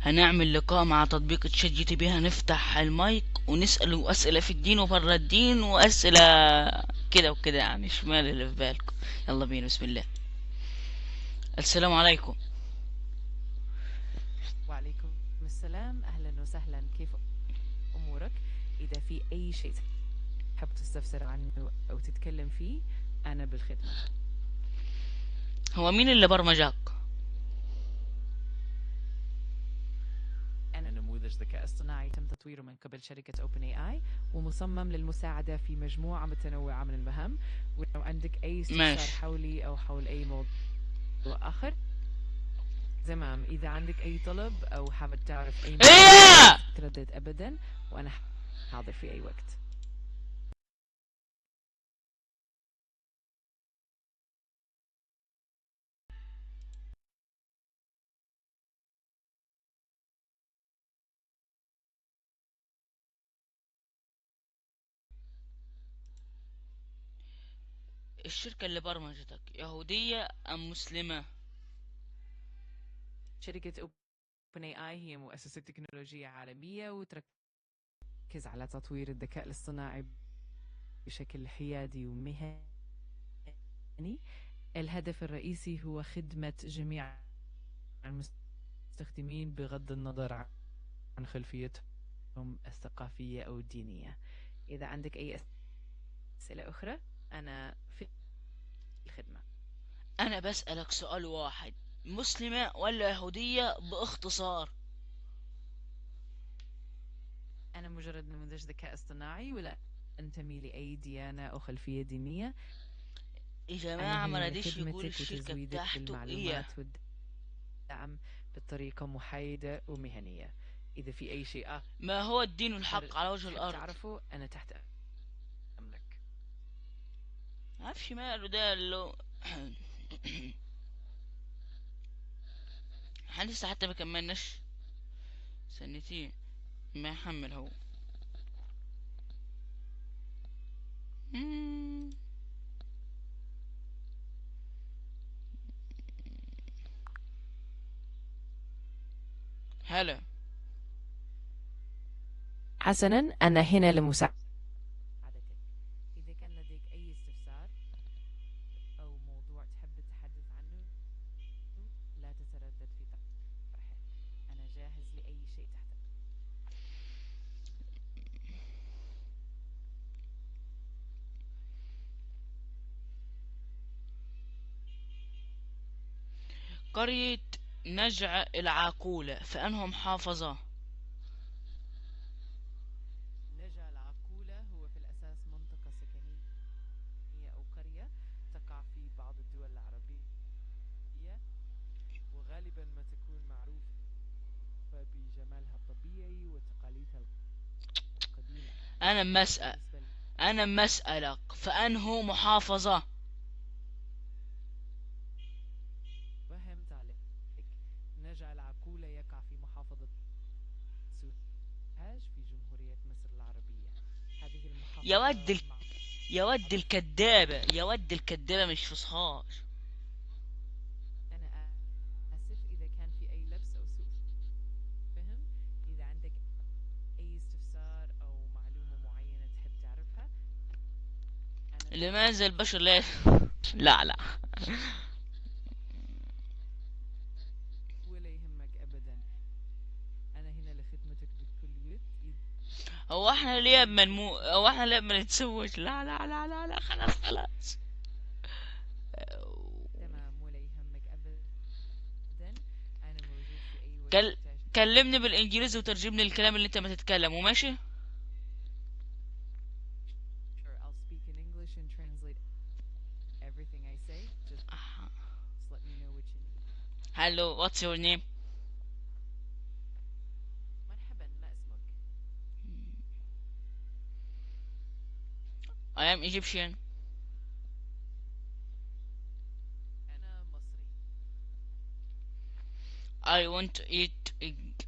هنعمل لقاء مع تطبيق تشات جي تي بي، هنفتح المايك ونسأله أسئلة في الدين وبره الدين وأسئلة كده وكده، يعني شمال اللي في بالكم. يلا بينا، بسم الله. السلام عليكم. وعليكم السلام، أهلا وسهلا. كيف أمورك؟ إذا في أي شيء تحب تستفسر عنه أو تتكلم فيه أنا بالخدمة. هو مين اللي برمجك؟ أنا نموذج ذكاء اصطناعي تم تطويره من قبل شركة OpenAI ومصمم للمساعدة في مجموعة متنوعة من المهام. ولو عندك أي استفسار ماشي. حولي أو حول أي موضوع آخر تمام. إذا عندك أي طلب أو حابب تعرف أي معلومات لا ايه. تتردد أبدا، وأنا حاضر في أي وقت. الشركة اللي برمجتك يهودية أم مسلمة؟ شركة OpenAI هي مؤسسة تكنولوجية عالمية وتركز على تطوير الذكاء الاصطناعي بشكل حيادي ومهني. الهدف الرئيسي هو خدمة جميع المستخدمين بغض النظر عن خلفيتهم الثقافية أو الدينية. إذا عندك أي أسئلة أخرى أنا في الخدمة. أنا بسألك سؤال واحد، مسلمة ولا يهودية باختصار؟ أنا مجرد نموذج ذكاء اصطناعي ولا أنتمي لأي ديانة أو خلفية دينية. يا أنا جماعة ما هنا رضيش يقول لخدمتك الشركة وتزويدك بتاعته ايه. بالمعلومات والدعم بطريقة محايدة ومهنية. إذا في أي شيء ما هو الدين آخر الحق على وجه تحب الأرض؟ تعرفه أنا تحت أمرك. معرفش ماله ده اللي احنا لسه حتى ما كملناش سنتين ما يحمل هو. مم. هلا. حسنا، أنا هنا لمساعدتك. إذا كان لديك أي استفسار أو موضوع تحب التحدث عنه لا تتردد في طرحه. أنا جاهز لأي شيء تحت. قرية نجع العاقولة في أنها محافظة؟ نجع العقولة هو في الأساس منطقة سكنية أو قرية تقع في بعض الدول العربية، وغالبا ما تكون معروفة بجمالها الطبيعي وتقاليدها القديمة. أنا أما مسأل بالنسبة أنا مسألك في أنه محافظة؟ فهمت عليك. نجع العقولة يقع في محافظة سوهاج في جمهورية مصر العربية. هذه يا ود المحافظة ال... يا ود معروف. الكدابة، يا ود الكدابة مش فصحاش. أنا آسف إذا كان في أي لبس أو سوء فهم. إذا عندك أي استفسار أو معلومة معينة تحب تعرفها أنا تحت لماذا أمرك. البشر لا لا لا. ولا يهمك أبدا، أنا هنا لخدمتك بكل ود. إذا كان في أي شيء هو احنا ليه بنتزوج؟ لا لا لا لا لا، خلاص خلاص. تمام ولا يهمك أبدا، أنا موجود في أي وقت كل... تحتاج. كلمني بالانجليزي وترجم لي الكلام اللي انت ما تتكلمه، ماشي؟ Sure, I'll speak in English and translate everything I say. Just let me know what you need. Hello, what's your name? مرحبا، ما اسمك؟ I am Egyptian. أنا مصري. I want to eat egg.